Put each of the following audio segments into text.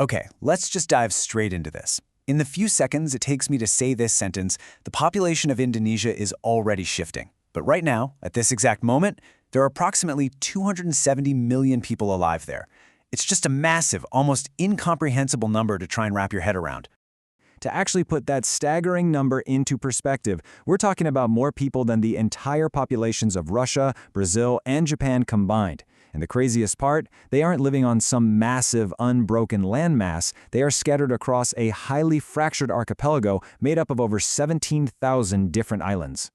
Okay, let's just dive straight into this. In the few seconds it takes me to say this sentence, the population of Indonesia is already shifting. But right now, at this exact moment, there are approximately 270 million people alive there. It's just a massive, almost incomprehensible number to try and wrap your head around. To actually put that staggering number into perspective, we're talking about more people than the entire populations of Russia, Brazil, and Japan combined. And the craziest part, they aren't living on some massive, unbroken landmass. They are scattered across a highly fractured archipelago made up of over 17,000 different islands.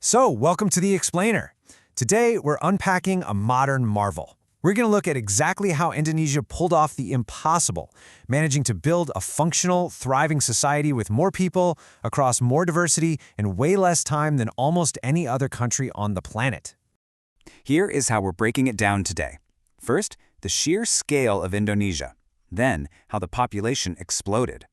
So, welcome to The Explainer. Today, we're unpacking a modern marvel. We're going to look at exactly how Indonesia pulled off the impossible, managing to build a functional, thriving society with more people, across more diversity, in way less time than almost any other country on the planet. Here is how we're breaking it down today. First, the sheer scale of Indonesia. Then, how the population exploded.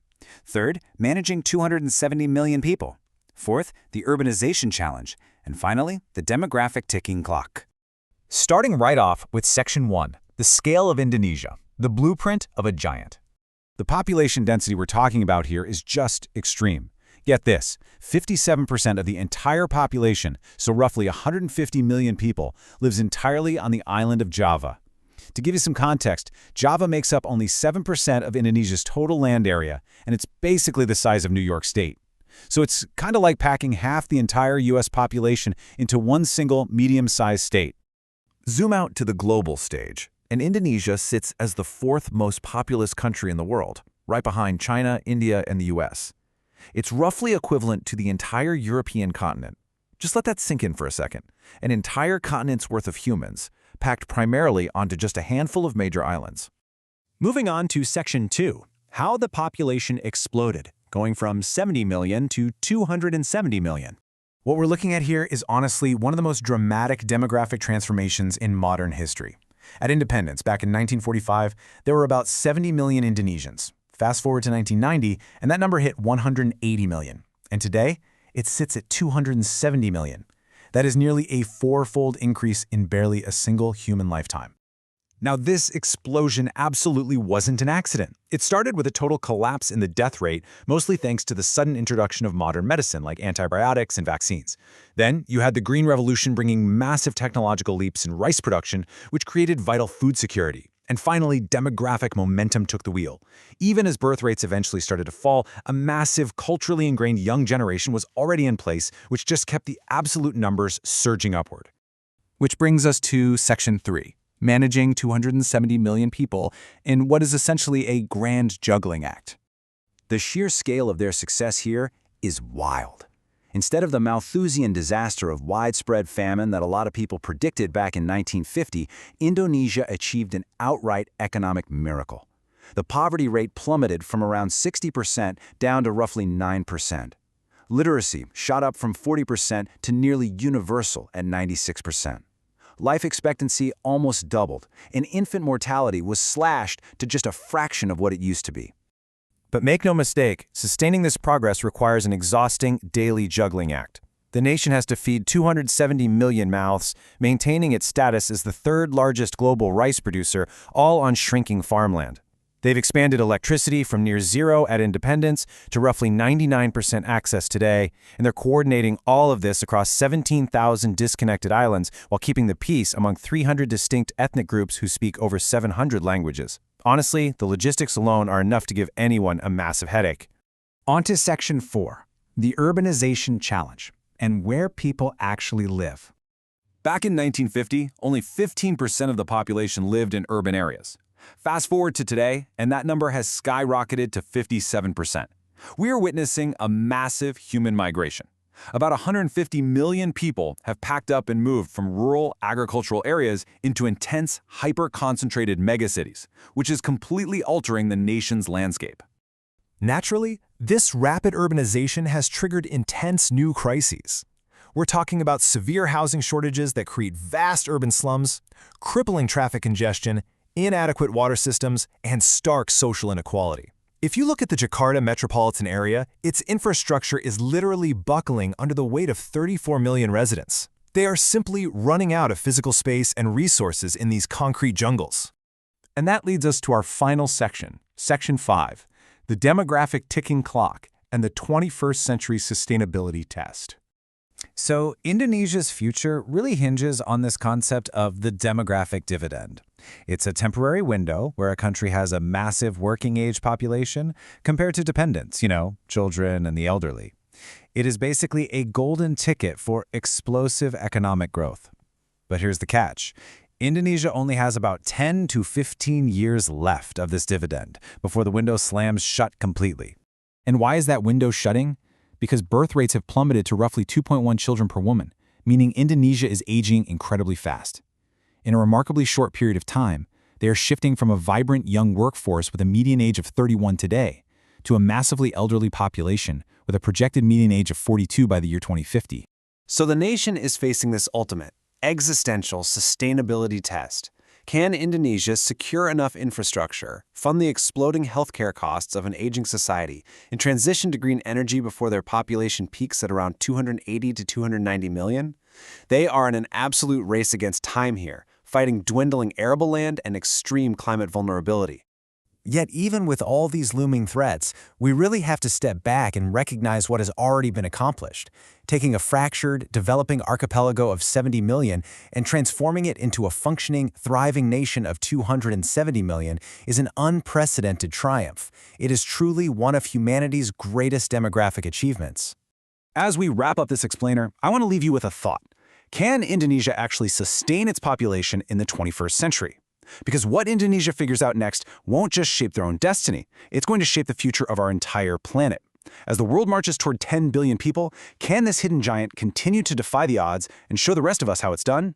Third, managing 270 million people. Fourth, the urbanization challenge. And finally, the demographic ticking clock. Starting right off with Section 1, the scale of Indonesia, the blueprint of a giant. The population density we're talking about here is just extreme. Get this, 57% of the entire population, so roughly 150 million people, lives entirely on the island of Java. To give you some context, Java makes up only 7% of Indonesia's total land area, and it's basically the size of New York State. So it's kind of like packing half the entire US population into one single medium-sized state. Zoom out to the global stage, and Indonesia sits as the fourth most populous country in the world, right behind China, India, and the US. It's roughly equivalent to the entire European continent. Just let that sink in for a second. An entire continent's worth of humans, packed primarily onto just a handful of major islands. Moving on to Section 2, how the population exploded, going from 70 million to 270 million. What we're looking at here is honestly one of the most dramatic demographic transformations in modern history. At independence, back in 1945, there were about 70 million Indonesians. Fast forward to 1990, and that number hit 180 million. And today, it sits at 270 million. That is nearly a four-fold increase in barely a single human lifetime. Now, this explosion absolutely wasn't an accident. It started with a total collapse in the death rate, mostly thanks to the sudden introduction of modern medicine like antibiotics and vaccines. Then, you had the Green Revolution bringing massive technological leaps in rice production, which created vital food security. And finally, demographic momentum took the wheel. Even as birth rates eventually started to fall, a massive, culturally ingrained young generation was already in place, which just kept the absolute numbers surging upward. Which brings us to Section 3. Managing 270 million people in what is essentially a grand juggling act. The sheer scale of their success here is wild. Instead of the Malthusian disaster of widespread famine that a lot of people predicted back in 1950, Indonesia achieved an outright economic miracle. The poverty rate plummeted from around 60% down to roughly 9%. Literacy shot up from 40% to nearly universal at 96%. Life expectancy almost doubled, and infant mortality was slashed to just a fraction of what it used to be. But make no mistake, sustaining this progress requires an exhausting daily juggling act. The nation has to feed 270 million mouths, maintaining its status as the third largest global rice producer, all on shrinking farmland. They've expanded electricity from near zero at independence to roughly 99% access today, and they're coordinating all of this across 17,000 disconnected islands while keeping the peace among 300 distinct ethnic groups who speak over 700 languages. Honestly, the logistics alone are enough to give anyone a massive headache. On to Section 4, the urbanization challenge, and where people actually live. Back in 1950, only 15% of the population lived in urban areas. Fast forward to today, and that number has skyrocketed to 57%. We are witnessing a massive human migration. About 150 million people have packed up and moved from rural agricultural areas into intense, hyper-concentrated megacities, which is completely altering the nation's landscape. Naturally, this rapid urbanization has triggered intense new crises. We're talking about severe housing shortages that create vast urban slums, crippling traffic congestion, inadequate water systems, and stark social inequality. If you look at the Jakarta metropolitan area, its infrastructure is literally buckling under the weight of 34 million residents. They are simply running out of physical space and resources in these concrete jungles. And that leads us to our final section, Section 5. The demographic ticking clock and the 21st century sustainability test. So Indonesia's future really hinges on this concept of the demographic dividend. It's a temporary window where a country has a massive working age population compared to dependents, children and the elderly. It is basically a golden ticket for explosive economic growth. But here's the catch. Indonesia only has about 10 to 15 years left of this dividend before the window slams shut completely. And why is that window shutting? Because birth rates have plummeted to roughly 2.1 children per woman, meaning Indonesia is aging incredibly fast. In a remarkably short period of time, they are shifting from a vibrant young workforce with a median age of 31 today to a massively elderly population with a projected median age of 42 by the year 2050. So the nation is facing this ultimate, existential sustainability test. Can Indonesia secure enough infrastructure, fund the exploding healthcare costs of an aging society, and transition to green energy before their population peaks at around 280 to 290 million? They are in an absolute race against time here, fighting dwindling arable land and extreme climate vulnerability. Yet even with all these looming threats, we really have to step back and recognize what has already been accomplished. Taking a fractured, developing archipelago of 70 million and transforming it into a functioning, thriving nation of 270 million is an unprecedented triumph. It is truly one of humanity's greatest demographic achievements. As we wrap up this explainer, I want to leave you with a thought. Can Indonesia actually sustain its population in the 21st century? Because what Indonesia figures out next won't just shape their own destiny, it's going to shape the future of our entire planet. As the world marches toward 10 billion people, can this hidden giant continue to defy the odds and show the rest of us how it's done?